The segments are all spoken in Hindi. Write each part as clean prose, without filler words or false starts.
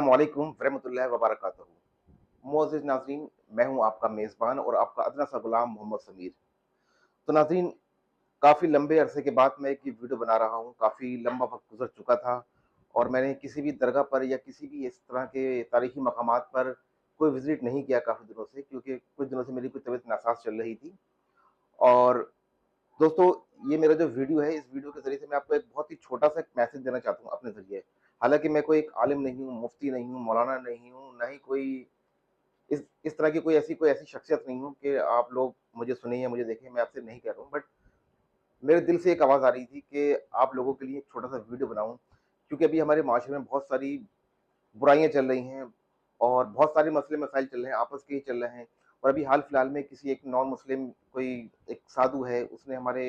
अस्सलामुअलैकुम वरहमतुल्लाहि वबरकातुहू। मोअज़्ज़िज़ नाज़रीन, मैं हूँ आपका मेज़बान और आपका अदना सा गुलाम मोहम्मद समीर। तो नाज़रीन, काफ़ी लंबे अरसे के बाद मैं एक ये वीडियो बना रहा हूँ। काफ़ी लंबा वक़्त गुज़र चुका था और मैंने किसी भी दरगाह पर या किसी भी इस तरह के तारीख़ी मकामात पर कोई विज़िट नहीं किया काफ़ी दिनों से, क्योंकि कुछ दिनों से मेरी कुछ तबीयत नासाज़ चल रही थी। और दोस्तों, ये मेरा जो वीडियो है, इस वीडियो के ज़रिए से मैं आपको एक बहुत ही छोटा-सा एक मैसेज देना चाहता हूँ अपने ज़रिए। हालाँकि मैं कोई एक आलिम नहीं हूँ, मुफ्ती नहीं हूँ, मौलाना नहीं हूँ, ना ही कोई इस तरह की कोई ऐसी शख्सियत नहीं हूँ कि आप लोग मुझे सुनें या मुझे देखें, मैं आपसे नहीं कह रहा हूँ। बट मेरे दिल से एक आवाज़ आ रही थी कि आप लोगों के लिए एक छोटा-सा वीडियो बनाऊँ, क्योंकि अभी हमारे माशरे में बहुत सारी बुराइयाँ चल रही हैं और बहुत सारे मसले-मसाइल चल रहे हैं, आपस के ही चल रहे हैं। और अभी हाल-फिलहाल में किसी एक नॉन मुस्लिम कोई एक साधु है, उसने हमारे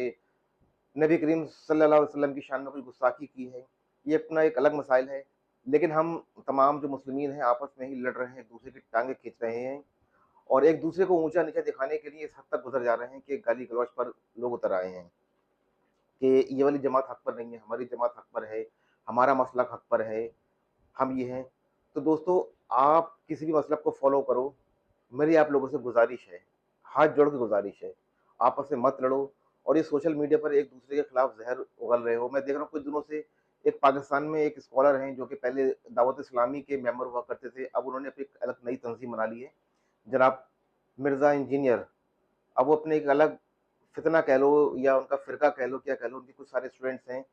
नबी करीम सल्लल्लाहु अलैहि वसल्लम की शान में कोई गुस्ताखी की है। ये अपना एक अलग मसाइल है, लेकिन हम तमाम जो मुस्लिमीन हैं आपस में ही लड़ रहे हैं, एक-दूसरे की टाँगें खींच रहे हैं और एक-दूसरे को ऊँचा-नीचा दिखाने के लिए इस हद तक गुज़र जा रहे हैं कि गाली-गलौच पर लोग उतर आए हैं कि ये वाली जमात हक़ पर नहीं है, हमारी जमात हक़ पर है, हमारा मसलक हक़ पर है, हम ये हैं। तो दोस्तों, आप किसी भी मसलक को फ़ॉलो करो, मेरी आप लोगों से गुज़ारिश है, हाथ जोड़ के गुज़ारिश है, आपस में मत लड़ो और ये सोशल मीडिया पर एक-दूसरे के खिलाफ ज़हर उगल रहे हो। मैं देख रहा हूँ कुछ दिनों से एक पाकिस्तान में एक स्कॉलर हैं जो कि पहले दावत इस्लामी के मेंबर हुआ करते थे, अब उन्होंने अपनी एक अलग नई तंज़ीम बना ली है, जनाब मिर्ज़ा इंजीनियर। अब वो अपने एक अलग फ़ितना कह लो या उनका फ़िरका कह लो, क्या कह लो, उनके कुछ सारे स्टूडेंट्स हैं,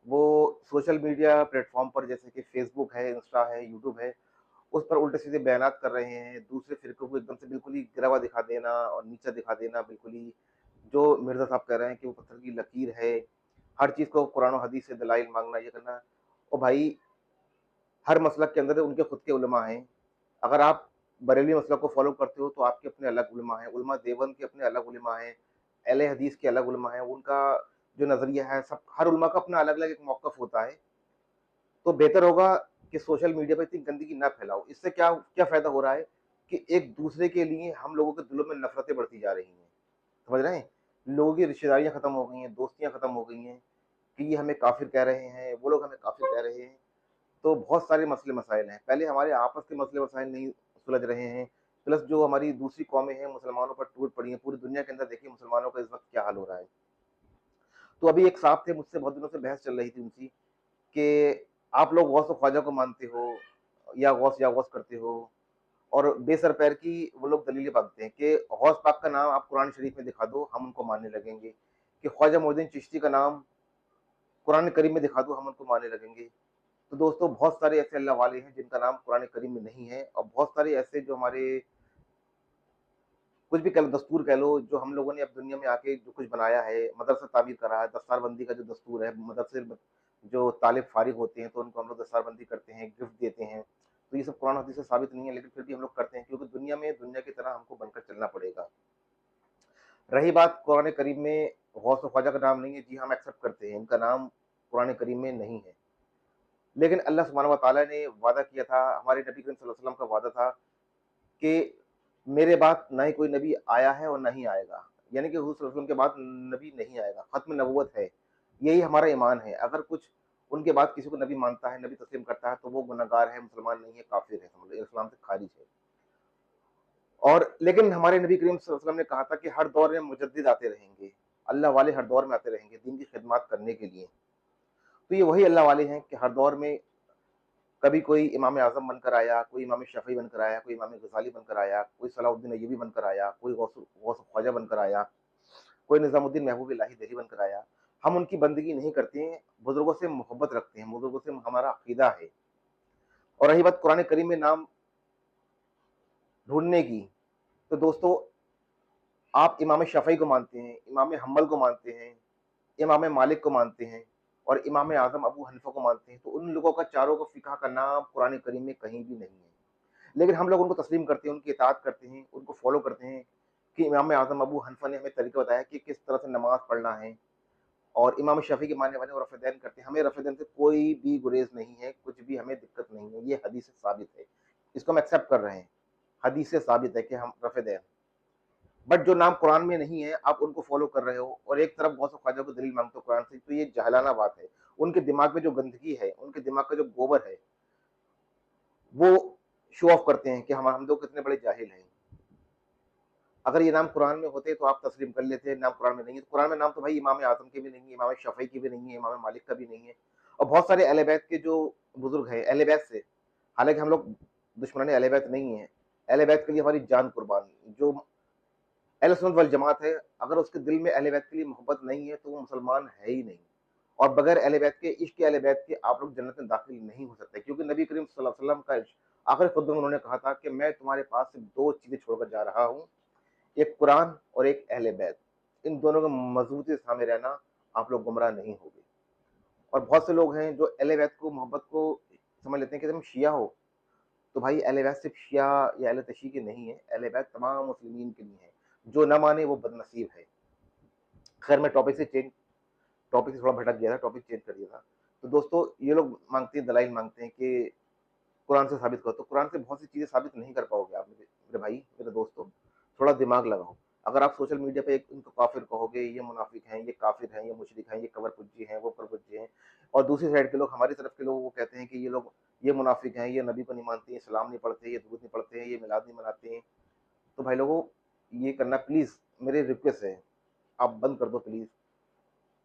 वो सोशल मीडिया प्लेटफ़ॉर्म पर जैसे कि फ़ेसबुक है, इंस्टा है, यूट्यूब है, उस पर उल्टे-सीधे बयानात कर रहे हैं, दूसरे फ़िरकों को एकदम से बिल्कुल ही गिरा हुआ दिखा देना और नीचा दिखा देना बिल्कुल ही, जो मिर्ज़ा साहब कह रहे हैं कि वो पत्थर की लकीर है, हर चीज़ को कुरान और हदीस से दलाइल माँगना, ये करना। ओ भाई, हर मसलक के अंदर उनके खुद के उलमा हैं। अगर आप बरेलवी मसलक को फ़ॉलो करते हो तो आपके अपने अलग उलमा हैं, उलमा देवबंद के अपने अलग उलमा हैं, अहले हदीस के अलग उलमा हैं, उनका जो नज़रिया है, सब हर उलमा का अपना अलग-अलग एक मौक़िफ़ होता है। तो बेहतर होगा कि सोशल मीडिया पे इतनी गंदगी ना फैलाओ। इससे क्या क्या फ़ायदा हो रहा है कि एक-दूसरे के लिए हम लोगों के दिलों में नफ़रतें बढ़ती जा रही हैं। समझ रहे हैं? लोगों की रिश्तेदारियाँ खत्म हो गई हैं, दोस्तियाँ खत्म हो गई हैं कि ये हमें काफ़िर कह रहे हैं, वो लोग हमें काफ़िर कह रहे हैं। तो बहुत सारे मसले-मसाइल हैं। पहले हमारे आपस के मसले-मसाइल नहीं सुलझ रहे हैं, प्लस जो हमारी दूसरी कौमें हैं, मुसलमानों पर टूट पड़ी हैं। पूरी दुनिया के अंदर देखिए मुसलमानों का इस वक़्त क्या हाल हो रहा है। तो अभी एक साहब थे, मुझसे बहुत दिनों से बहस चल रही थी उनकी कि आप लोग गौस और ख्वाजा को मानते हो या गौस करते हो, और बेसर पैर की वो लोग दलीलें बाँधते हैं कि गौस पाक का नाम आप कुरान शरीफ में दिखा दो, हम उनको मानने लगेंगे, कि ख्वाजा मोइनुद्दीन चिश्ती का नाम कुरान करीम में दिखा दो, हम उनको मानने लगेंगे। तो दोस्तों, बहुत सारे ऐसे अल्लाह वाले हैं जिनका नाम कुरान करीम में नहीं है और बहुत सारे ऐसे जो हमारे कुछ भी कह लो, दस्तूर कह लो, जो हम लोगों ने अब दुनिया में आके जो कुछ बनाया है, मदरसा तामीर करा है, दस्तारबंदी का जो दस्तूर है, मदरसे जो तालिब फारिग होते हैं तो उनको हम लोग दस्तारबंदी करते हैं, गिफ्ट देते हैं। तो ये सब कुरान हदीस से साबित नहीं है, लेकिन फिर भी हम लोग करते हैं क्योंकि दुनिया में दुनिया की तरह हमको बनकर चलना पड़ेगा। रही बात कुरान करीम में गौस और ख्वाजा का नाम नहीं है, जी हम एक्सेप्ट करते हैं, इनका नाम कुरान करीम में नहीं है। लेकिन अल्लाह सुब्हानहू व तआला ने वादा किया था, हमारे नबी करीम सल्लल्लाहु अलैहि वसल्लम का वादा था कि मेरे बाद ना ही कोई नबी आया है और ना ही आएगा। यानी कि हुज़ूर सल्लल्लाहु अलैहि वसल्लम के बाद नबी नहीं आएगा, ख़त्म नबुव्वत है। यही हमारा ईमान है। अगर कुछ उनके बाद किसी को नबी मानता है, नबी तस्लीम करता है, तो वो गुनहगार है, मुसलमान नहीं है, काफ़िर है, समझ लो इस्लाम से खारिज है। और लेकिन हमारे नबी करीम सल्लल्लाहु अलैहि वसल्लम ने कहा था कि हर दौर में मुजद्दिद आते रहेंगे। अल्लाह वाले हर दौर में आते रहेंगे, दीन की खिदमत करने के लिए। तो ये वही अल्लाह वाले हैं कि हर दौर में कभी कोई इमाम आज़म बनकर आया, कोई इमाम शफ़ी बनकर आया, कोई इमाम गज़ाली बनकर आया, कोई सलाहुद्दीन अय्यूबी बनकर आया, कोई गौस ख्वाजा बनकर आया, कोई निज़ामुद्दीन महबूब इलाही दिल्ली बनकर आया। हम उनकी बंदगी नहीं करते हैं, बुज़ुर्गों से मोहब्बत रखते हैं, बुज़ुर्गों से हमारा अक़ीदा है। और रही बात कुरान करीम में नाम ढूँढने की, तो दोस्तों, आप इमाम शफ़ी को मानते हैं, इमाम हम्बल को मानते हैं, इमाम मालिक को मानते हैं और इमाम आज़म अबू हनीफ़ा को मानते हैं, तो उन लोगों का चारों का फ़िक़्ह का नाम कुरान करीम में कहीं भी नहीं है। लेकिन हम लोग उनको तस्लीम करते हैं, उनकी इताअत करते हैं, उनको फ़ॉलो करते हैं कि इमाम आज़म अबू हनीफ़ा ने हमें तरीक़ा बताया कि किस तरह से नमाज़ पढ़ना है, और इमाम शफ़ी के मानने वाले और रफ़-ए-दैन करते हैं। हमें रफ़-ए-दैन से कोई भी गुरेज़ नहीं है, कुछ भी हमें दिक्कत नहीं है, ये हदीस से साबित है। इसको हम एक्सेप्ट कर रहे हैं। हदीस से साबित है कि हम रफ़-ए-दैन, बट जो नाम कुरान में नहीं है, आप उनको फ़ॉलो कर रहे हो और एक तरफ गौस और ख्वाजा को दलील माँगते हो कुरान से, तो ये जाहिलाना बात है। उनके दिमाग में जो गंदगी है, उनके दिमाग का जो गोबर है, वो शो ऑफ करते हैं कि हम लोग कितने बड़े जाहिल हैं। अगर ये नाम कुरान में होते तो आप तस्लीम कर लेते, नाम कुरान में नहीं है। तो कुरान में नाम तो भाई इमाम आजम के भी नहीं है, इमाम शफई की भी नहीं है, इमाम मालिक का भी नहीं है, और बहुत सारे अहले बैत के जो बुजुर्ग हैं अहले बैत से, हालांकि हम लोग दुश्मन अहले बैत नहीं है, अहले बैत के लिए हमारी जान कुर्बान। जो अहले सुन्नत वल जमात है, अगर उसके दिल में अहले बैत के लिए मोहब्बत नहीं है तो वो मुसलमान है ही नहीं। और बगैर अहले बैत के, इश्क अहले बैत के, आप लोग जन्नत में दाखिल नहीं हो सकते, क्योंकि नबी करीम सल्लल्लाहु अलैहि वसल्लम का आखिरी खुतबे में उन्होंने कहा था कि मैं तुम्हारे पास सिर्फ दो चीजें छोड़कर जा रहा हूँ, एक कुरान और एक अहले बैत। इन दोनों का मजबूती से सामने रहना, आप लोग गुमराह नहीं होगे। और बहुत से लोग हैं जो अहले बैत को, मोहब्बत को समझ लेते हैं कि तुम शिया हो। तो भाई अहले बैत सिर्फ शिया या अहले तशी के नहीं है, अहले बैत तमाम मुस्लिमीन के लिए है। जो न माने वो बदनसीब है। खैर, मैं टॉपिक से थोड़ा भटक गया था, टॉपिक चेंज कर दिया था। तो दोस्तों, ये लोग मांगते हैं, दलाइल मांगते हैं कि कुरान से साबित करो। तो कुरान से बहुत सी चीजें साबित नहीं कर पाओगे आप मेरे भाई, मेरे दोस्तों। थोड़ा दिमाग लगाओ। अगर आप सोशल मीडिया पे एक इनको काफिर कहोगे, ये मुनाफिक हैं, ये काफिर हैं, ये मुशरिक हैं, ये कबर पुज्जी हैं, वो कर पुज्जी हैं, और दूसरी साइड के लोग, हमारी तरफ के लोग, वो कहते हैं कि ये लोग, ये मुनाफिक हैं, ये नबी को नहीं मानते, ये सलाम नहीं पढ़ते, ये दुरूद नहीं पढ़ते हैं, ये मिलाद नहीं मनाते हैं। तो भाई लोगों, ये करना प्लीज मेरी रिक्वेस्ट है, आप बंद कर दो प्लीज।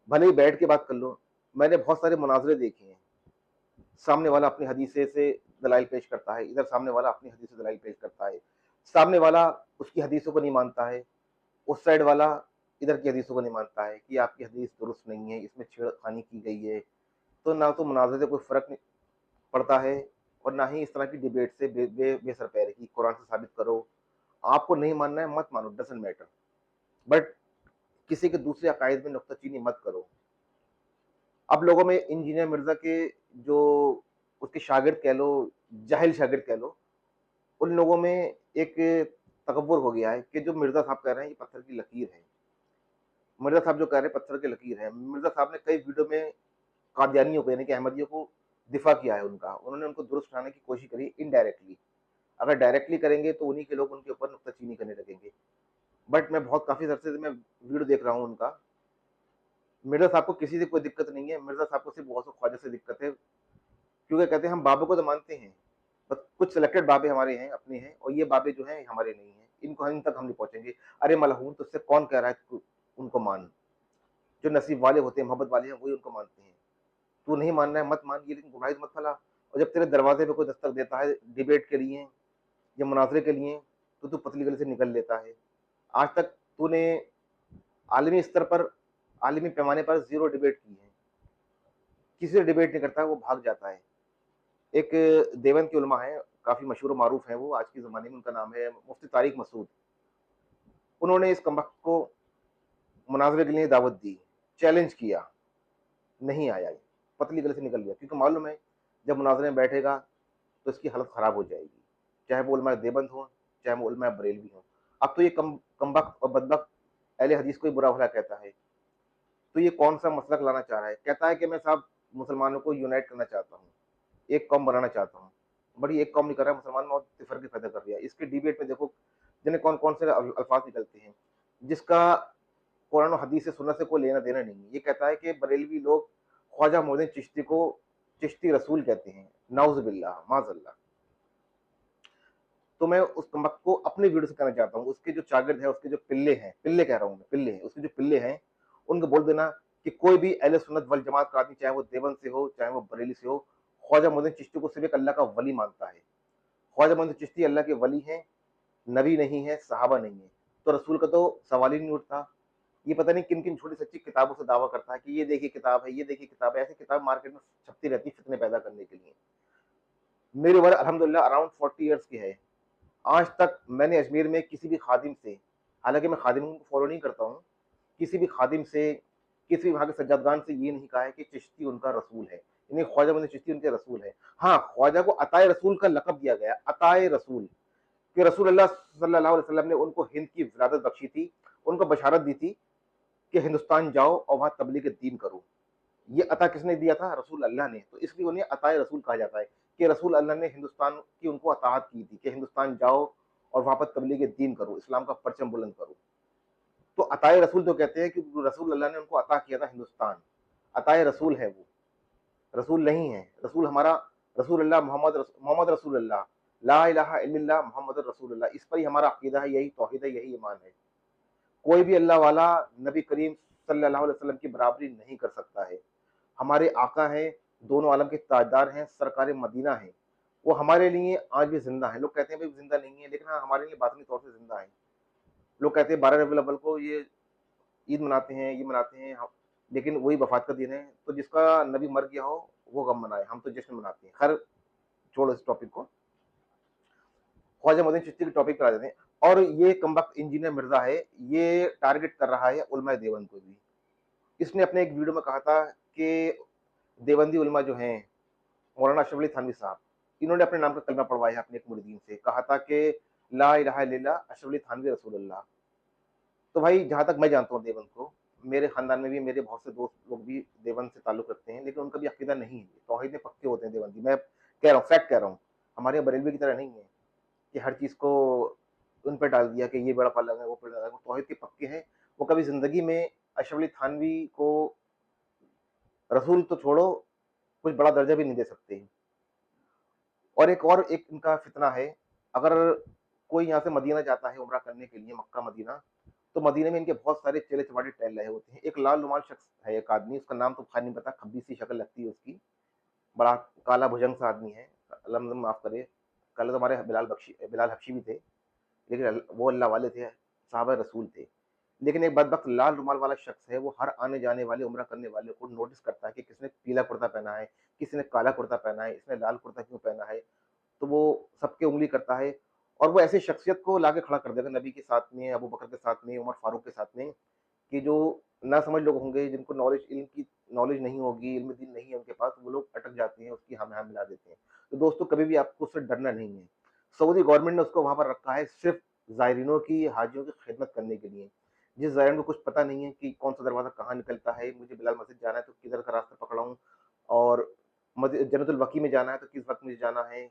भले ही बैठ के बात कर लो। मैंने बहुत सारे मुनाजरे देखे हैं, सामने वाला अपनी हदीसे से दलाइल पेश करता है, इधर सामने वाला अपनी हदीस से दलाइल पेश करता है, सामने वाला उसकी हदीसों को नहीं मानता है, उस साइड वाला इधर की हदीसों को नहीं मानता है कि आपकी हदीस दुरुस्त नहीं है, इसमें छेड़खानी की गई है। तो ना तो मुनाजरे से कोई फर्क नहीं पड़ता है, और ना ही इस तरह की डिबेट से बेसर पैर की कुरान से साबित करो। आपको नहीं मानना है, मत मानो, डजंट मैटर, बट किसी के दूसरे अकायद में नुक्ताचीनी मत करो। अब लोगों में इंजीनियर मिर्जा के जो उसके शागिर्द कह लो, जाहिल शागिर्द कह लो, उन लोगों में एक तकव्वुर हो गया है कि जो मिर्जा साहब कह रहे हैं ये पत्थर की लकीर है। मिर्जा साहब जो कह रहे हैं पत्थर की लकीर है। मिर्जा साहब ने कई वीडियो में कादियानियों को, यानी कि अहमदियों को दिफा किया है उनका, उन्होंने उनको दुरुस्त कराने की कोशिश करी इनडायरेक्टली। अगर डायरेक्टली करेंगे तो उन्हीं के लोग उनके ऊपर नुक्ताचीनी करने लगेंगे। बट मैं बहुत काफी अरसे से मैं वीडियो देख रहा हूँ उनका। मिर्जा साहब को किसी से कोई दिक्कत नहीं है, मिर्जा साहब को सिर्फ गौस ख्वाजा से दिक्कत है, क्योंकि कहते हैं हम बाबे को तो मानते हैं, बस कुछ सिलेक्टेड बाबे हमारे हैं, अपने हैं, और ये बाबे जो हैं हमारे नहीं हैं, इनको इन तक हम नहीं पहुंचेंगे। अरे मलहून, तुझसे कौन कह रहा है उनको मान? जो नसीब वाले होते हैं, मोहब्बत वाले हैं, वही उनको मानते हैं। तू नहीं मानना है मत मान, ये लेकिन गुमराही मत फैला। और जब तेरे दरवाजे पे कोई दस्तक देता है डिबेट के लिए या मुनाजरे के लिए, तो तू पतली गली से निकल लेता है। आज तक तूने आलमी स्तर पर, आलमी पैमाने पर जीरो डिबेट की है, किसी से डिबेट नहीं करता, वो भाग जाता है। एक देवबंद के उलमा है, काफी मशहूर मारूफ है वो आज के जमाने में, उनका नाम है मुफ्ती तारिक मसूद। उन्होंने इस कमबख्त को मुनाजरे के लिए दावत दी, चैलेंज किया, नहीं आया, पतली गली से निकल गया, क्योंकि मालूम है जब मुनाजरे में बैठेगा तो इसकी हालत खराब हो जाएगी, चाहे वो उलमा देवबंद हो, चाहे वो उलमा बरेलवी हो। अब तो ये कमबख्त और बदबख्त अहले हदीस को ही बुरा भला कहता है। तो ये कौन सा मसलक लाना चाह रहा है? कहता है कि मैं साहब मुसलमानों को यूनाइट करना चाहता हूँ, एक कौम बनाना चाहता हूँ। बड़ी एक कौम नहीं कर रहा है, मुसलमान में और तफरके पैदा कर दिया। इसके डिबेट में देखो जिन्हें कौन कौन से अल्फाज निकलते हैं, जिसका कुरान और हदीस से, सुन्नत से कोई लेना देना नहीं है। ये कहता है कि बरेलवी लोग ख्वाजा मोहद्दीन चिश्ती को चिश्ती रसूल कहते हैं, नाउजुबिल्लाह माजल्ला। तो मैं उस कमबख्त को अपने वीडियो से कहना चाहता हूँ, उसके जो शागिर्द है, उसके जो पिल्ले हैं, पिल्ले कह रहा हूँ मैं, पिल्ले हैं, उसके जो पिल्ले हैं, उनको बोल देना कि कोई भी अहले सुन्नत वल जमात का आदमी, चाहे वो देवबंद से हो, चाहे वो बरेली से हो, ख्वाजा मोहद्दीन चिश्ती को सिर्फ एक अल्लाह का वली मानता है। ख्वाजा मोहद्दीन चिश्ती अल्लाह के वली हैं, नबी नहीं है, सहाबा नहीं है, तो रसूल का तो सवाल ही नहीं उठता। ये पता नहीं किन किन छोटी सच्ची किताबों से दावा करता है कि ये देखिए किताब है, ये देखिए किताब है। ऐसी किताब मार्केट में छपती रहती है फितने पैदा करने के लिए। मेरी उम्र अल्हम्दुलिल्लाह अराउंड 40 ईयर्स की है। आज तक मैंने अजमेर में किसी भी खादिम से, हालांकि मैं खादिम को फॉलो नहीं करता हूँ, किसी भी खादिम से, किसी भी वहाँ के सज्जादगान से ये नहीं कहा है कि चिश्ती उनका रसूल है, यानी ख्वाजा मोहद्दीन चिश्ती उनके रसूल है। हाँ, ख्वाजा को अताए रसूल का लकब दिया गया, अताए रसूल, कि रसूल अल्लाह सल्लल्लाहु अलैहि वसल्लम ने उनको हिंद की विलादत बख्शी थी, उनको बशारत दी थी कि हिंदुस्तान जाओ और वहां तबलीग दीन करो। ये अता किसने दिया था? रसूल अल्लाह ने। तो इसलिए उन्हें अताए रसूल कहा जाता है कि रसूल अल्लाह ने हिंदुस्तान की उनको अताहत की थी कि हिंदुस्तान जाओ और वहां पर तबलीग दीन करो, इस्लाम का परचम बुलंद करो। तो अताए रसूल तो कहते हैं कि रसूल अल्लाह ने उनको अता किया था हिंदुस्तान, अताए रसूल है वो, रसूल नहीं है। रसूल हमारा रसूलुल्लाह मोहम्मद रसूलुल्लाह, ला इलाहा इल्लल्लाह मोहम्मद रसूलुल्लाह, इस पर ही हमारा अकीदा है, यही तौहीद है, यही ईमान है। कोई भी अल्लाह वाला नबी करीम सल्लल्लाहु अलैहि वसल्लम की बराबरी नहीं कर सकता है। हमारे आका हैं, दोनों आलम के ताजदार हैं, सरकार मदीना हैं। वो हमारे लिए आज भी जिंदा हैं। लोग कहते हैं भाई जिंदा नहीं है, लेकिन हाँ हमारे लिए बातनी तौर से जिंदा हैं। लोग कहते हैं 12 रबीउल अव्वल को ये ईद मनाते हैं, ये मनाते हैं हम, लेकिन वही वफात का दिन है। तो जिसका नबी मर गया हो वो गम मनाए, हम तो जश्न मनाते हैं। खैर छोड़ो इस टॉपिक को, ख्वाजा मोहद्दीन चिश्ती के टॉपिक पर आ जाते हैं। और ये कमबख्त इंजीनियर मिर्जा है, ये टारगेट कर रहा है उलमा देवबंद को भी। इसने अपने एक वीडियो में कहा था कि देवबंदी उलमा जो हैं, मौलाना अशरफ अली थानवी साहब, इन्होंने अपने नाम का कलमा पढ़वाया अपने एक मुरीदीन से, कहा था कि ला इलाहा इल्लल्लाह अशरफ अली थानवी रसूलुल्लाह। तो भाई जहां तक मैं जानता हूँ देवबंद को, मेरे खानदान में भी मेरे बहुत से दोस्त लोग भी देवबंद से ताल्लुक रखते हैं, लेकिन उनका भी अकीदा नहीं है। तौहीद में पक्के होते हैं देवबंदी, मैं कह रहा हूँ, फैक्ट कह रहा हूँ। हमारे यहाँ बरेलवी की तरह नहीं है कि हर चीज को उन पर डाल दिया कि ये बड़ा पाला है, वो बड़ा है। वो तौहीद के पक्के हैं। वो कभी जिंदगी में अशरफ अली थानवी को रसूल तो छोड़ो, कुछ बड़ा दर्जा भी नहीं दे सकते। और एक इनका फितना है, अगर कोई यहाँ से मदीना जाता है उम्रा करने के लिए, मक्का मदीना, तो मदीने में इनके बहुत सारे चेले चपाटे टहल रहे होते हैं। एक लाल रुमाल शख्स है, एक आदमी, उसका नाम तो खैर नहीं पता, खब्बी सी शक्ल लगती है उसकी, बड़ा काला भुजंग सा आदमी है, अल्लाह मुझे माफ करे। कल तो हमारे बिलाल हबशी भी थे, लेकिन वो अल्लाह वाले थे, साहब रसूल थे। लेकिन एक बदबख्त लाल रुमाल वाला शख्स है, वो हर आने जाने वाले उम्रा करने वाले को नोटिस करता है कि किसने पीला कुर्ता पहना है, किसी ने काला कुर्ता पहना है, इसने लाल कुर्ता क्यों पहना है। तो वो सबके उंगली करता है, और वो ऐसी शख्सियत को लाके खड़ा कर देगा नबी के साथ में, अबू बकर के साथ में, उमर फारूक के साथ में, कि जो ना समझ लोग होंगे, जिनको इल्म की नॉलेज नहीं होगी, इल्म दीन नहीं है उनके पास, वो लोग अटक जाते हैं, उसकी हम मिला देते हैं। तो दोस्तों कभी भी आपको उससे डरना नहीं है। सऊदी गवर्नमेंट ने उसको वहां पर रखा है सिर्फ जायरीनों की, हाजियों की खिदमत करने के लिए। जिस जायरीन को कुछ पता नहीं है कि कौन सा दरवाजा कहाँ निकलता है, मुझे बिलाल मस्जिद जाना है तो किधर का रास्ता पकड़ाऊं, और जन्नतुल बकी में जाना है तो किस वक्त मुझे जाना है,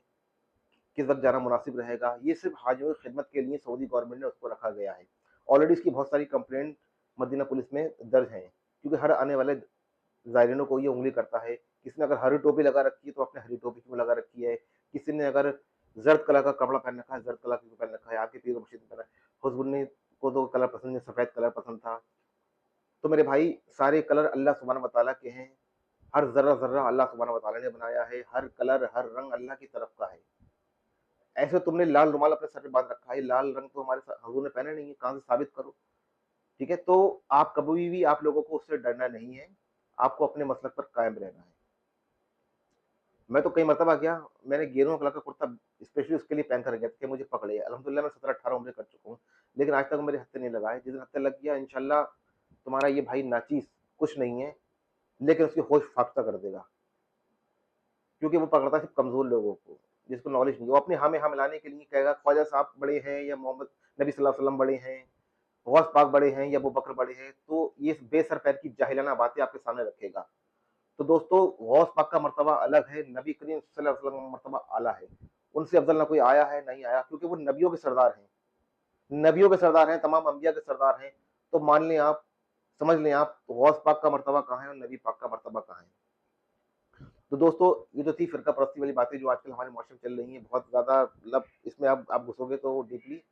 किस वक्त जाना मुनासिब रहेगा, ये सिर्फ हाजियों की खिदमत के लिए सऊदी गवर्नमेंट ने उसको रखा गया है। ऑलरेडी इसकी बहुत सारी कंप्लेंट मदीना पुलिस में दर्ज हैं, क्योंकि हर आने वाले ज़ायरीनों को ये उंगली करता है। किसी ने अगर हरी टोपी लगा रखी है तो अपने हरी टोपी क्यों लगा रखी है, किसी ने अगर जर्द कलर का कपड़ा पहन रखा है, जर्द कलर क्यों पहन रखा है, आपके पीर मुर्शिद ने पहना है। हुजबुन्नी को तो कलर पसंद है, सफेद कलर पसंद था। तो मेरे भाई सारे कलर अल्लाह सुब्हानहू व तआला के हैं, हर जर्रा जर्रा अल्लाह सुब्हानहू व तआला ने बनाया है, हर कलर हर रंग अल्लाह की तरफ का है। ऐसे तुमने लाल रुमाल अपने सर पे बांध रखा है, लाल रंग तो हमारे हजूर ने पहना नहीं है, कहाँ से साबित करो। ठीक है, तो आप कभी भी, आप लोगों को उससे डरना नहीं है, आपको अपने मसलक पर कायम रहना है। मैं तो कई मरतबा गया, मैंने गेरुआ कलर का कुर्ता स्पेशली उसके लिए पहन कर गया था कि मुझे पकड़े। अल्हम्दुलिल्लाह मैं 17-18 उम्र कर चुका हूँ, लेकिन आज तक मेरे हत्थे नहीं लगा है। जिस दिन हत्थे लग गया, इंशाल्लाह तुम्हारा ये भाई नाचीस कुछ नहीं है, लेकिन उसकी होश फाख्ता कर देगा, क्योंकि वो पकड़ता है सिर्फ कमजोर लोगों को, जिसको नॉलेज नहीं है। वो अपने हाँ में हाँ मिलाने के लिए कहेगा ख्वाजा साहब बड़े हैं, या मोहम्मद नबी सल्लल्लाहु अलैहि वसल्लम बड़े हैं, गौस पाक बड़े हैं, या अबू बकर बड़े हैं। तो ये बेसर पैर की जाहिलाना बातें आपके सामने रखेगा। तो दोस्तों गौस पाक का मर्तबा अलग है, नबी करीम सल्लल्लाहु अलैहि वसल्लम का मर्तबा आला है। उनसे अफजल ना कोई आया है, नहीं आया, क्योंकि वो नबियों के सरदार हैं, नबियों के सरदार हैं, तमाम अंबिया के सरदार हैं। तो मान लें आप, समझ लें आप, तो गौस पाक का मर्तबा कहाँ है और नबी पाक का मर्तबा कहाँ है। तो दोस्तों ये जो थी फिरका परस्ती वाली बातें जो आजकल हमारे मुआशरे में चल रही हैं, बहुत ज़्यादा, मतलब इसमें आप घुसोगे तो डीपली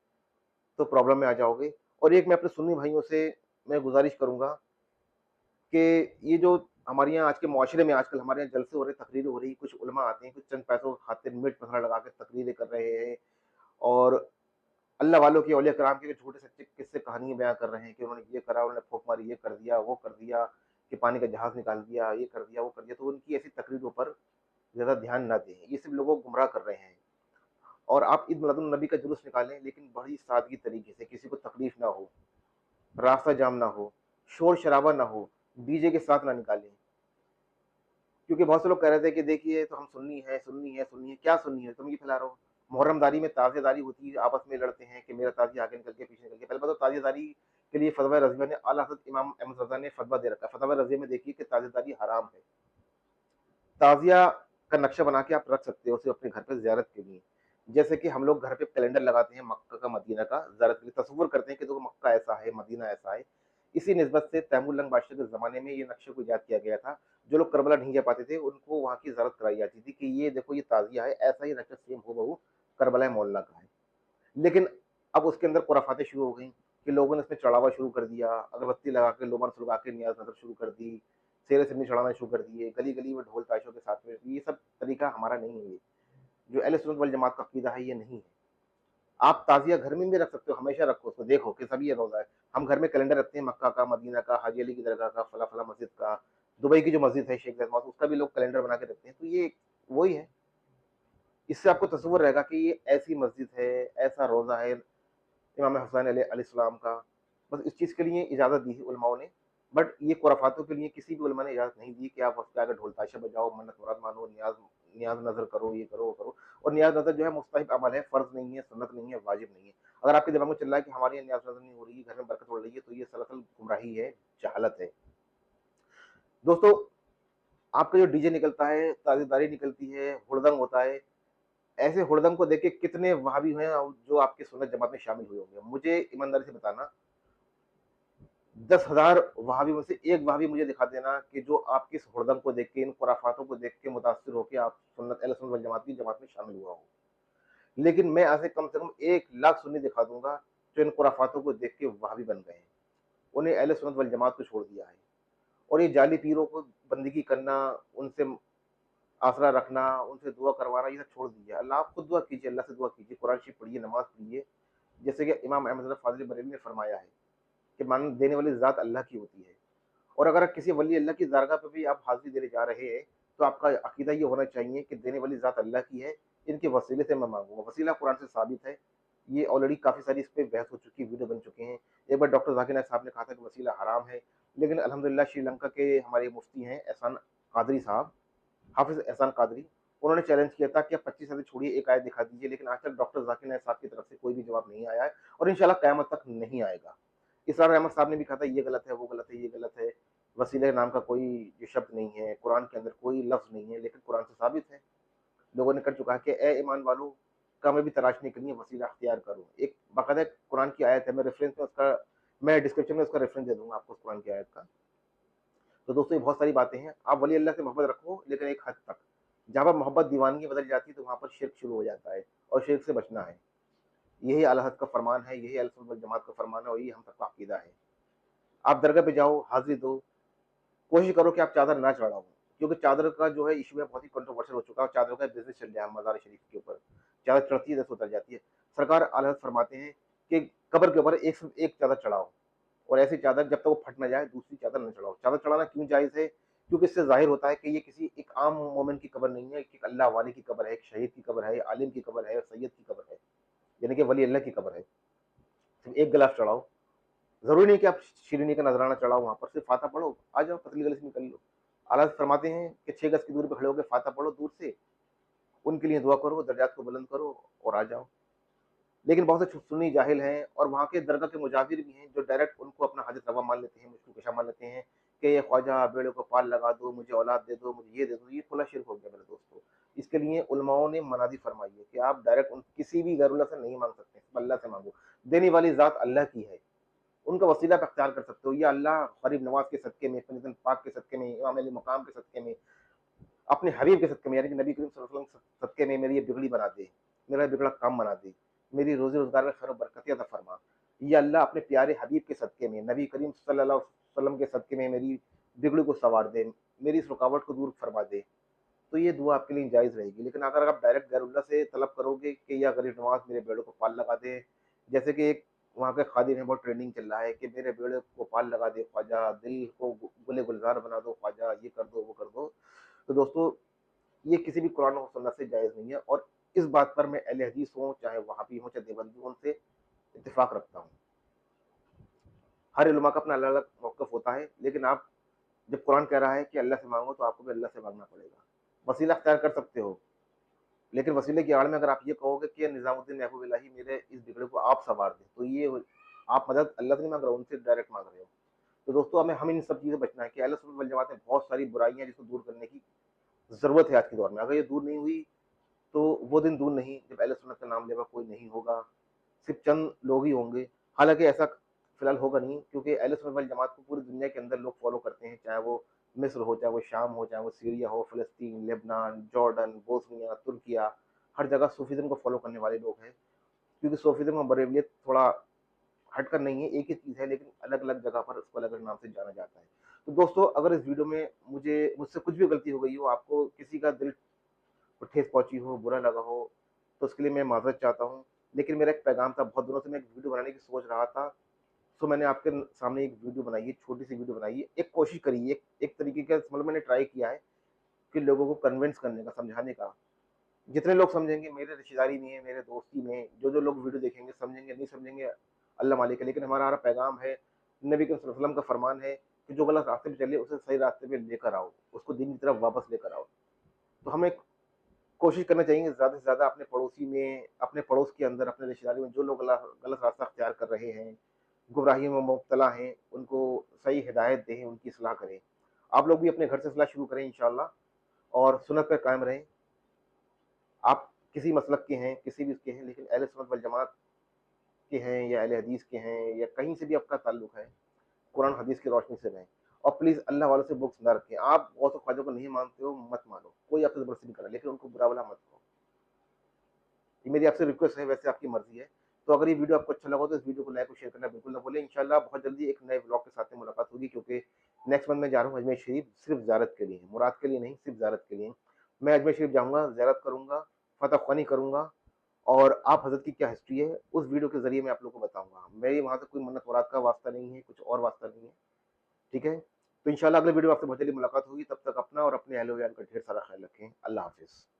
तो प्रॉब्लम में आ जाओगे। और एक मैं अपने सुन्नी भाइयों से मैं गुजारिश करूंगा कि ये जो हमारे यहाँ आज के मुआशरे में, आजकल हमारे यहाँ जलसे हो रहे, तकरीरें हो रही, कुछ उलमा आते हैं, कुछ चंद पैसों की खातिर मिर्च मसाला लगा के तकरीरें कर रहे हैं, और अल्लाह वालों के, औलिया कराम के छोटे सच्चे किस्से कहानियां बयां कर रहे हैं कि उन्होंने ये करा, उन्होंने फूक मारी, ये कर दिया, वो कर दिया, कि पानी का जहाज निकाल दिया, ये कर दिया, वो कर दिया। तो उनकी ऐसी तकरीरों पर ज्यादा ध्यान ना दें, ये सिर्फ लोगों को गुमराह कर रहे हैं। और आप ईद मिलादुन नबी का जुलूस निकालें, लेकिन बड़ी सादगी तरीके से, किसी को तकलीफ ना हो, रास्ता जाम ना हो, शोर शराबा ना हो, डीजे के साथ ना निकालें। क्योंकि बहुत से लोग कह रहे थे कि देखिए तो हम सुन्नी है, सुन्नी है, सुन्नी है, क्या सुन्नी है, तुम ये फैला रहे हो। मुहर्रमदारी में ताजियादारी होती है, आपस में लड़ते हैं कि मेरा ताजिया आगे निकल के पीछे निकल के। पहले बात तो ताजियादारी के लिए फतवा रज़िया ने, आला हज़रत इमाम अहमद रज़ा ने फतवा दे रखा है। फतवा रज़िया में देखिए कि ताजियादारी हराम है। ताजिया का नक्शा बना के आप रख सकते हो सिर्फ अपने घर पे ज़ियारत के लिए। जैसे कि हम लोग घर पे कैलेंडर लगाते हैं मक्का का, मदीना का ज़ियारत के लिए, तसव्वुर करते हैं कि देखो मक्का ऐसा है, मदीना ऐसा है। इसी निस्बत से तैमूर बादशाह के ज़माने में ये नक्शे को ईजाद किया गया था। जो लोग करबला नहीं जा पाते थे, उनको वहाँ की ज़ियारत कराई जाती थी कि ये देखो ये ताज़िया है, ऐसा ही नक्शा सेम हूबहू करबला मोहल्ला का है। लेकिन अब उसके अंदर खुराफातें शुरू हो गई कि लोगों ने इसमें चढ़ावा शुरू कर दिया, अगरबत्ती लगा के, लोमड़ सुलगा के नियाज़ नज़र शुरू कर दी, सेरे सिन्नी चढ़ाना शुरू कर दिए, गली-गली में ढोल ताशों के साथ में। ये सब तरीका हमारा नहीं है ये। जो अहले सुन्नत वल जमात का अकीदा है, ये नहीं है। आप ताज़िया घर में भी रख सकते हो, हमेशा रखो उसको, देखो कि सभी ये रोज़ा है। हम घर में कैलेंडर रखते हैं मक्का का, मदीना का, हाजी अली की दरगाह का, फला-फला मस्जिद का, दुबई की जो मस्जिद है शेख ज़ायद मस्जिद, उसका भी लोग कैलेंडर बना के रखते हैं। तो ये वही है। इससे आपको तसव्वुर रहेगा कि ये ऐसी मस्जिद है, ऐसा रोज़ा है इमाम हुसैन अलैहिस्सलाम का। बस इस चीज़ के लिए इजाज़त दी है उलमाओं ने। बट ये खुराफातों के लिए किसी भी उलमा ने इजाज़त नहीं दी कि आप उसके आगे ढोल ताशे बजाओ, मन्नत मुराद मानो, नियाज़ नियाज़ नज़र करो, ये करो, वो करो। और नियाज़ नज़र जो है मुस्तहब अमल है, फ़र्ज़ नहीं है, सुन्नत नहीं है, वाजिब नहीं है। अगर आपके दिमाग में चल रहा है कि हमारे यहाँ नियाज़ नज़र नहीं हो रही है, घर में बरकत उड़ रही है, तो ये सरासर गुमराही है, जहालत है। दोस्तों, आपका जो डीजे निकलता है, ताज़ेदारी निकलती है, हुड़दंग होता है, ऐसे हुड़दंग को देख के कितने वहाबी हैं जो आपकी सुन्नत जमात में शामिल हुए होंगे? मुझे ईमानदारी से बताना, 10,000 वहाबी में से एक वहाबी मुझे दिखा देना कि जो आपकी इस हुड़दंग को देख के, इन खुराफातों को देख के मुतासिर होके आप सुन्नत अहले सुन्नत वल जमात की जमात में शामिल हुआ हो। लेकिन मैं ऐसे कम से कम 1 लाख सुन्नी दिखा दूँगा, जो इन खुराफातों को देख के वहाबी बन गए हैं। उन्हें अहले सुन्नत वल जमात को छोड़ दिया है। और ये जाली पीरों को बंदगी करना, उनसे आसरा रखना, उनसे दुआ करवाना, ये सब छोड़ दीजिए। अल्लाह आप खुद दुआ कीजिए, अल्लाह से दुआ कीजिए, कुरान शरीफ पढ़िए, नमाज़ पढ़िए। जैसे कि इमाम अहमद रज़ा फ़ाज़िल बरेलवी ने फरमाया है कि मान देने वाली ज़ात अल्लाह की होती है। और अगर किसी वली अल्लाह की दरगाह पे भी आप हाज़िरी देने जा रहे हैं, तो आपका अकीदा ये होना चाहिए कि देने वाली ज़ात अल्लाह की है, इनके वसीले से मैं माँगूँगा। वसीला कुरान से साबित है। ये ऑलरेडी काफ़ी सारी इस पे बहस हो चुकी है, वीडियो बन चुके हैं। एक बार डॉक्टर ज़ाकिर नाइक साहब ने कहा था कि वसीला हराम है, लेकिन अल्हम्दुलिल्लाह श्रीलंका के हमारे मुफ्ती हैं एहसान कादरी साहब, हाफ़िज़ एहसान कादरी, उन्होंने चैलेंज किया था कि आप 25 आयतें छोड़िए, 1 आयत दिखा दीजिए, लेकिन आज तक डॉक्टर ज़ाकिर नाइक साहब की तरफ से कोई भी जवाब नहीं आया है और इंशाअल्लाह क़यामत तक नहीं आएगा। इसरार अहमद साहब ने भी कहा था ये गलत है, वो गलत है, ये गलत है। वसीले नाम का कोई ये शब्द नहीं है, कुरान के अंदर कोई लफ्ज़ नहीं है, लेकिन कुरान से साबित है। लोगों ने कर चुका है कि ए ईमान वालों, कम भी तराशने के लिए वसीला अख्तियार करो। एक बाकायदा कुरान की आयत है, मैं डिस्क्रिप्शन में उसका रेफ़रेंस दे दूँगा आपको उस कुरान की आयत का। तो दोस्तों ये बहुत सारी बातें हैं। आप वली अल्लाह से मोहब्बत रखो, लेकिन एक हद तक। जहाँ पर मोहब्बत दीवानगी बदल जाती है, तो वहाँ पर शिर्क शुरू हो जाता है और शिर्क से बचना है। यही अल हज़रत का फरमान है, यही अहले सुन्नत वल जमात का फरमान है और यही हम सबका अकीदा है। आप दरगाह पे जाओ, हाज़िरी दो, कोशिश करो कि आप चादर ना चढ़ाओ, क्योंकि चादर का जो है इश्यू है बहुत ही कंट्रोवर्शियल हो चुका है और चादरों का बिज़नेस चल रहा है मज़ार शरीफ के ऊपर। चादर चढ़ती है, 10 उतर जाती है। सरकार आला हज़रत फरमाते हैं कि कब्र के ऊपर एक सिर्फ़ एक चादर चढ़ाओ और ऐसी चादर जब तक वो फट ना जाए, दूसरी चादर ना चढ़ाओ। चादर चढ़ाना क्यों जायज़ है? क्योंकि इससे ज़ाहिर होता है कि ये किसी एक आम मोमिन की कब्र नहीं है, एक अल्लाह वाले की कब्र है, एक शहीद की कब्र है, आलिम की कब्र है, सैयद की कब्र है, यानी कि वली अल्लाह की कब्र है। सिर्फ़ एक गिलास चढ़ाओ, ज़रूरी नहीं कि आप शिरीनी का नज़राना चढ़ाओ वहाँ पर, सिर्फ़ फ़ातिहा पढ़ो, आ जाओ पतली गली से निकल लो। आला हज़रत फरमाते हैं कि 6 गज़ की दूरी पे खड़े होके फ़ातिहा पढ़ो दूर से, उनके लिए दुआ करो, दर्जात को बुलंद करो और आ जाओ। लेकिन बहुत से सुन्नी जाहिल हैं और वहाँ के दरगाह के मुजाविर भी हैं, जो डायरेक्ट उनको अपना हाजत रवा मान लेते हैं, मुश्किल कुशा मान लेते हैं कि ये ख्वाजा बेड़े को पार लगा दो, मुझे औलाद दे दो, मुझे ये दे दो। ये खुला शिर्क हो गया मेरे दोस्तों। इसके लिए उलमाओं ने मनादी फरमाई है कि आप डायरेक्ट उन किसी भी गैरुल्लाह से नहीं माँग सकते, सिर्फ अल्लाह से माँगो। देने वाली ज़ात अल्लाह की है, उनका वसीला आप अख्तियार कर सकते हो। या अल्लाह गरीब नवाज़ के सदके में, पंजतन पाक के सदके में, इमाम अली मकाम के सदके में, अपने हबीब के सदके में, यानी कि नबी करीम सल्लल्लाहु अलैहि वसल्लम के सदके में मेरी ये बिगड़ी बना दे, मेरा बिगड़ा काम बना दे, मेरी रोज़ी-रोज़गार में खैर और बरकत अता फरमा। या अल्लाह अपने प्यारे हबीब के सदके में, नबी करीम सल्लल्लाहु अलैहि वसल्लम के सदके में मेरी बिगड़ी को सँवार दे, मेरी इस रुकावट को दूर फरमा दे। तो ये दुआ आपके लिए जायज़ रहेगी। लेकिन अगर आप डायरेक्ट गैरुल्लाह से तलब करोगे कि या गरीब नवाज़ मेरे बेड़े को पार लगा दे, जैसे कि एक वहाँ के खादिम हैं, बहुत ट्रेंडिंग चल रहा है कि मेरे बेड़े को पार लगा दे ख्वाजा, दिल को गुले गुलज़ार बना दो ख्वाजा, ये कर दो, वो कर दो। तो दोस्तों, ये किसी भी कुरान और सुन्नत से जायज़ नहीं है और इस बात पर मैं अहले हदीस हूँ, चाहे वहाबी हूँ, चाहे देवबंदी हूँ, उनसे इत्तेफ़ाक रखता हूँ। हर उलमा का अपना अलग-अलग मौक़िफ़ होता है, लेकिन आप जब कुरान कह रहा है कि अल्लाह से माँगो, तो आपको भी अल्लाह से माँगना पड़ेगा। वसीला अख्तियार कर सकते हो, लेकिन वसीले की आड़ में अगर आप ये कहोगे कि निज़ामुद्दीन महबूब इलाही मेरे इस बिगड़े को आप सँवार दें, तो ये आप मदद अल्लाह से नहीं माँग रहे हो, उनसे डायरेक्ट माँग रहे हो। तो दोस्तों, हमें इन सब चीज़ों से बचना है कि अहले सुन्नत वल जमात में बहुत सारी बुराइयाँ हैं जिसको दूर करने की ज़रूरत है आज के दौर में। अगर ये दूर नहीं हुई, तो वो दिन दूर नहीं जब अहले सुन्नत का नाम लेवा कोई नहीं होगा, सिर्फ़ चंद लोग ही होंगे। हालाँकि ऐसा फिलहाल होगा नहीं, क्योंकि अहले सुन्नत वल जमात को पूरी दुनिया के अंदर लोग फॉलो करते हैं, चाहे वो मिस्र हो, चाहे वो शाम हो, चाहे वो सीरिया हो, फ़लस्तीन, लेबनान, जॉर्डन, बोस्निया, तुर्किया, हर जगह सूफीज़्म को फॉलो करने वाले लोग हैं। क्योंकि सूफीज़्म और बरेलियत थोड़ा हटकर नहीं है, एक ही चीज़ है, लेकिन अलग-अलग जगह पर उसको अलग-अलग नाम से जाना जाता है। तो दोस्तों, अगर इस वीडियो में मुझसे कुछ भी गलती हो गई हो, आपको किसी का दिल को ठेस पहुँची हो, बुरा लगा हो, तो उसके लिए मैं माज़रत चाहता हूँ। लेकिन मेरा एक पैगाम था, बहुत दिनों से मैं एक वीडियो बनाने की सोच रहा था, तो मैंने आपके सामने एक वीडियो बनाई है, छोटी-सी वीडियो बनाई है। एक कोशिश करी है, एक एक तरीके का मतलब मैंने ट्राई किया है कि लोगों को कन्विंस करने का, समझाने का। जितने लोग समझेंगे, मेरे रिश्तेदारी में, मेरे दोस्ती में, जो-जो लोग वीडियो देखेंगे, समझेंगे, नहीं समझेंगे, अल्लाह मालिक है। लेकिन हमारा पैगाम है, नबी करीम सल्लल्लाहु अलैहि वसल्लम का फरमान है कि जो गलत रास्ते पे चले, उसे सही रास्ते पे लेकर आओ, उसको दीन की तरफ वापस लेकर आओ। तो हमें कोशिश करना चाहिए ज़्यादा से ज़्यादा अपने पड़ोसी में, अपने पड़ोस के अंदर, अपने रिश्तेदारी में जो लोग गलत रास्ता अख्तियार कर रहे हैं, गुमराही में मुब्तला हैं, उनको सही हिदायत दें, उनकी इस्लाह करें। आप लोग भी अपने घर से इस्लाह शुरू करें इंशाअल्लाह, और सुन्नत पे कायम रहें। आप किसी मसलक के हैं, किसी भी इसके हैं, लेकिन अहले सुन्नत वल जमात के हैं या अहले हदीस के हैं या कहीं से भी आपका ताल्लुक है, कुरान हदीस की रोशनी से रहें। और प्लीज़ अल्लाह वालों से बुग़्ज़ ना रखें। आप गौस और ख्वाजा को नहीं मानते हो, मत मानो। कोई आपसे ज़बरदस्ती नहीं कर रहा, लेकिन उनको बुरा भला मत कहो। ये मेरी आपसे रिक्वेस्ट है, वैसे आपकी मर्ज़ी है। तो अगर ये वीडियो आपको अच्छा लगा हो, तो इस वीडियो को लाइक और शेयर करना बिल्कुल ना भूलें। इंशाअल्लाह बहुत जल्दी एक नए व्लॉग के साथ में मुलाकात होगी, क्योंकि नेक्स्ट मंथ मैं जा रहा हूँ अजमेर शरीफ, सिर्फ़ ज़ियारत के लिए, मुराद के लिए नहीं, सिर्फ़ ज़ियारत के लिए। मैं अजमेर शरीफ जाऊँगा, ज़ियारत करूँगा, फ़तह ख़्वानी करूँगा, और आप हज़रत की क्या हिस्ट्री है, उस वीडियो के ज़रिए मैं आप लोगों को बताऊँगा। मेरी वहाँ से कोई मन्नत मुराद का वास्ता नहीं है, कुछ और वास्ता नहीं है, ठीक है? तो इंशाअल्लाह अगले वीडियो में आपसे बहुत जल्दी मुलाकात होगी। तब तक अपना और अपने अहल-व-अयाल का ढेर सारा ख़्याल रखें। अल्लाह हाफ़िज़।